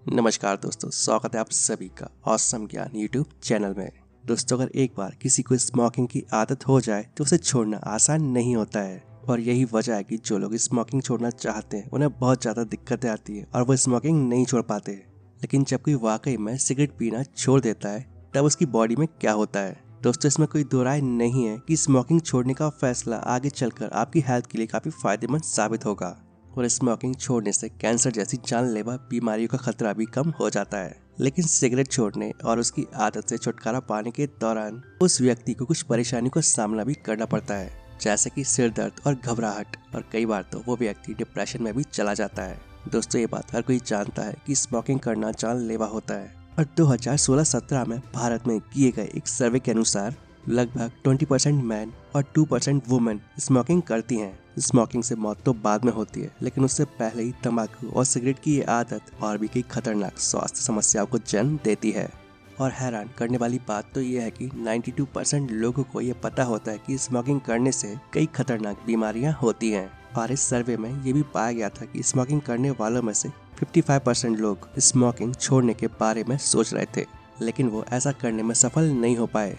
नमस्कार दोस्तों, स्वागत है आप सभी का ऑसम ज्ञान यूट्यूब चैनल में। दोस्तों, अगर एक बार किसी को स्मोकिंग की आदत हो जाए तो उसे छोड़ना आसान नहीं होता है। और यही वजह है कि जो लोग स्मोकिंग छोड़ना चाहते हैं उन्हें बहुत ज़्यादा दिक्कतें आती है और वो स्मोकिंग नहीं छोड़ पाते। लेकिन जब कोई वाकई में सिगरेट पीना छोड़ देता है तब उसकी बॉडी में क्या होता है। दोस्तों, इसमें कोई दो राय नहीं है कि स्मोकिंग छोड़ने का फैसला आगे चलकर आपकी हेल्थ के लिए काफ़ी फायदेमंद साबित होगा। और स्मोकिंग छोड़ने से कैंसर जैसी जानलेवा बीमारियों का खतरा भी कम हो जाता है। लेकिन सिगरेट छोड़ने और उसकी आदत से छुटकारा पाने के दौरान उस व्यक्ति को कुछ परेशानियों का सामना भी करना पड़ता है, जैसे कि सिर दर्द और घबराहट, और कई बार तो वो व्यक्ति डिप्रेशन में भी चला जाता है। दोस्तों, ये बात हर कोई जानता है कि स्मोकिंग करना जानलेवा होता है। और 2016-17 में भारत में किए गए एक सर्वे के अनुसार लगभग 20% मैन और 2% वुमेन स्मोकिंग करती हैं। स्मोकिंग से मौत तो बाद में होती है, लेकिन उससे पहले ही तंबाकू और सिगरेट की ये आदत और भी कई खतरनाक स्वास्थ्य समस्याओं को जन्म देती है। और हैरान करने वाली बात तो ये है कि 92% लोगों को ये पता होता है कि स्मोकिंग करने से कई खतरनाक बीमारियां होती हैं। और इस सर्वे में ये भी पाया गया था कि स्मोकिंग करने वालों में से 55% लोग स्मोकिंग छोड़ने के बारे में सोच रहे थे, लेकिन वो ऐसा करने में सफल नहीं हो पाए।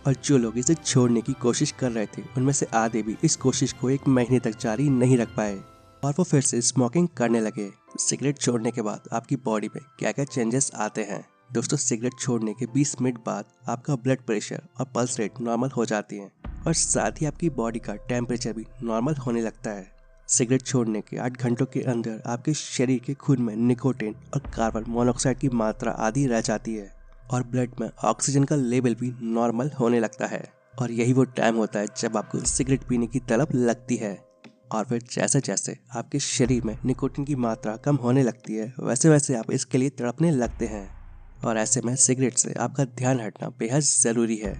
और जो लोग इसे छोड़ने की कोशिश कर रहे थे उनमें से आधे भी इस कोशिश को 1 महीने तक जारी नहीं रख पाए और वो फिर से स्मोकिंग करने लगे। सिगरेट छोड़ने के बाद आपकी बॉडी में क्या क्या चेंजेस आते हैं। दोस्तों, सिगरेट छोड़ने के 20 मिनट बाद आपका ब्लड प्रेशर और पल्स रेट नॉर्मल हो जाती है और साथ ही आपकी बॉडी का टेम्परेचर भी नॉर्मल होने लगता है। सिगरेट छोड़ने के 8 घंटों के अंदर आपके शरीर के खून में निकोटीन और कार्बन मोनोऑक्साइड की मात्रा आधी रह जाती है और ब्लड में ऑक्सीजन का लेवल भी नॉर्मल होने लगता है। और यही वो टाइम होता है जब आपको सिगरेट पीने की तलब लगती है। और फिर जैसे जैसे आपके शरीर में निकोटीन की मात्रा कम होने लगती है वैसे वैसे आप इसके लिए तड़पने लगते हैं। और ऐसे में सिगरेट से आपका ध्यान हटना बेहद ज़रूरी है।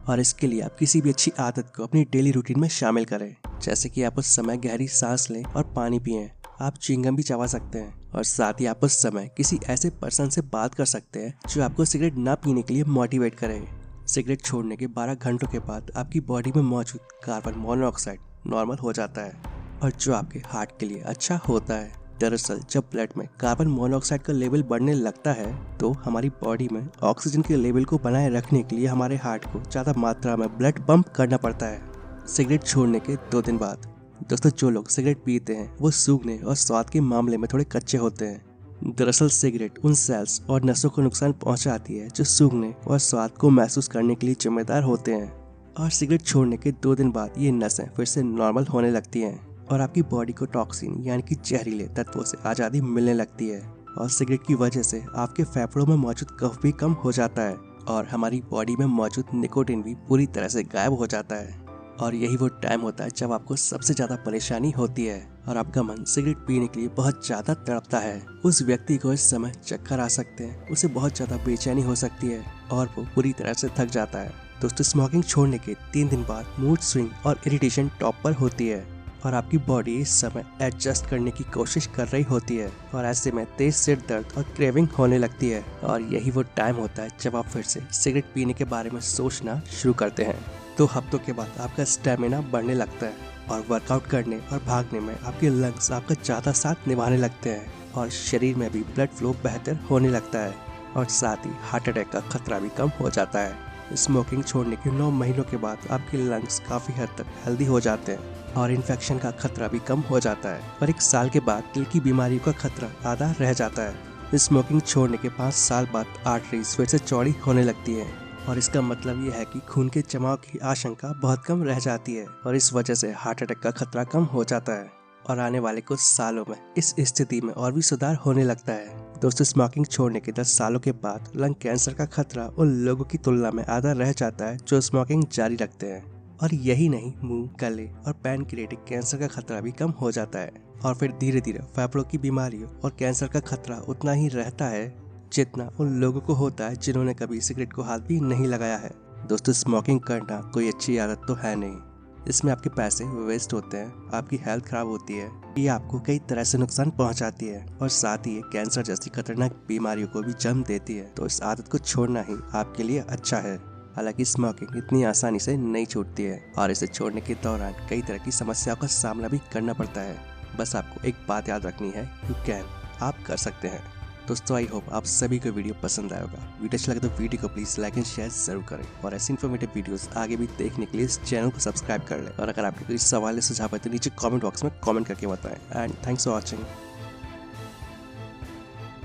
और इसके लिए आप किसी भी अच्छी आदत को अपनी डेली रूटीन में शामिल करें, जैसे कि आप उस समय गहरी सांस लें और पानी पिएं। आप च्युइंगम भी चबा सकते हैं और साथ ही आप उस समय किसी ऐसे पर्सन से बात कर सकते हैं जो आपको सिगरेट ना पीने के लिए मोटिवेट करे। सिगरेट छोड़ने के 12 घंटों के बाद आपकी बॉडी में मौजूद कार्बन मोनोऑक्साइड नॉर्मल हो जाता है और जो आपके हार्ट के लिए अच्छा होता है। दरअसल जब ब्लड में कार्बन मोनोऑक्साइड का लेवल बढ़ने लगता है तो हमारी बॉडी में ऑक्सीजन के लेवल को बनाए रखने के लिए हमारे हार्ट को ज़्यादा मात्रा में ब्लड पंप करना पड़ता है। सिगरेट छोड़ने के 2 दिन बाद दोस्तों, जो लोग सिगरेट पीते हैं वो सूंघने और स्वाद के मामले में थोड़े कच्चे होते हैं। दरअसल सिगरेट उन सेल्स और नसों को नुकसान पहुंचाती है जो सूंघने और स्वाद को महसूस करने के लिए जिम्मेदार होते हैं। और सिगरेट छोड़ने के 2 दिन बाद ये नसें फिर से नॉर्मल होने लगती हैं और आपकी बॉडी को टॉक्सिन यानी कि जहरीले तत्वों से आज़ादी मिलने लगती है। और सिगरेट की वजह से आपके फेफड़ों में मौजूद कफ भी कम हो जाता है और हमारी बॉडी में मौजूद निकोटीन भी पूरी तरह से गायब हो जाता है। और यही वो टाइम होता है जब आपको सबसे ज़्यादा परेशानी होती है और आपका मन सिगरेट पीने के लिए बहुत ज़्यादा तड़पता है। उस व्यक्ति को इस समय चक्कर आ सकते हैं, उसे बहुत ज़्यादा बेचैनी हो सकती है और वो पूरी तरह से थक जाता है। दोस्तों, स्मोकिंग छोड़ने के 3 दिन बाद मूड स्विंग और इरिटेशन टॉप पर होती है और आपकी बॉडी इस समय एडजस्ट करने की कोशिश कर रही होती है और ऐसे में तेज सिर दर्द और क्रेविंग होने लगती है। और यही वो टाइम होता है जब आप फिर से सिगरेट पीने के बारे में सोचना शुरू करते हैं। 2 हफ्तों के बाद आपका स्टेमिना बढ़ने लगता है और वर्कआउट करने और भागने में आपके लंग्स आपका ज़्यादा साथ निभाने लगते हैं और शरीर में भी ब्लड फ्लो बेहतर होने लगता है और साथ ही हार्ट अटैक का खतरा भी कम हो जाता है। स्मोकिंग छोड़ने के 9 महीनों के बाद आपके लंग्स काफ़ी हद तक हेल्दी हो जाते हैं और इन्फेक्शन का खतरा भी कम हो जाता है और 1 साल के बाद दिल की बीमारियों का खतरा आधा रह जाता है। स्मोकिंग छोड़ने के 5 साल बाद आर्टरीज फिर से चौड़ी होने लगती है और इसका मतलब यह है कि खून के जमाव की आशंका बहुत कम रह जाती है और इस वजह से हार्ट अटैक का खतरा कम हो जाता है और आने वाले कुछ सालों में इस स्थिति में और भी सुधार होने लगता है। दोस्तों, स्मोकिंग छोड़ने के 10 सालों के बाद लंग कैंसर का खतरा उन लोगों की तुलना में आधा रह जाता है जो स्मोकिंग जारी रखते हैं। और यही नहीं, मुंह, गले और पैनक्रियाटिक कैंसर का खतरा भी कम हो जाता है और फिर धीरे धीरे फेफड़ों की बीमारियों और कैंसर का खतरा उतना ही रहता है जितना उन लोगों को होता है जिन्होंने कभी सिगरेट को हाथ भी नहीं लगाया है। दोस्तों, स्मोकिंग करना कोई अच्छी आदत तो है नहीं। इसमें आपके पैसे वेस्ट होते हैं, आपकी हेल्थ खराब होती है, ये आपको कई तरह से नुकसान पहुंचाती है और साथ ही ये कैंसर जैसी खतरनाक बीमारियों को भी जन्म देती है। तो इस आदत को छोड़ना ही आपके लिए अच्छा है। हालांकि स्मोकिंग इतनी आसानी से नहीं छूटती है और इसे छोड़ने के दौरान कई तरह की समस्याओं का सामना भी करना पड़ता है। बस आपको एक बात याद रखनी है, यू कैन, आप कर सकते हैं। दोस्तों आई होप आप सभी को वीडियो पसंद आया होगा। वीडियो अच्छा लगे तो वीडियो को प्लीज लाइक एंड शेयर जरूर करें और ऐसे इन्फॉर्मेटिव वीडियोस आगे भी देखने के लिए इस चैनल को सब्सक्राइब कर लें। और अगर आपके कोई सवाल या सुझाव है तो नीचे कमेंट बॉक्स में कमेंट करके बताएं। And thanks for watching.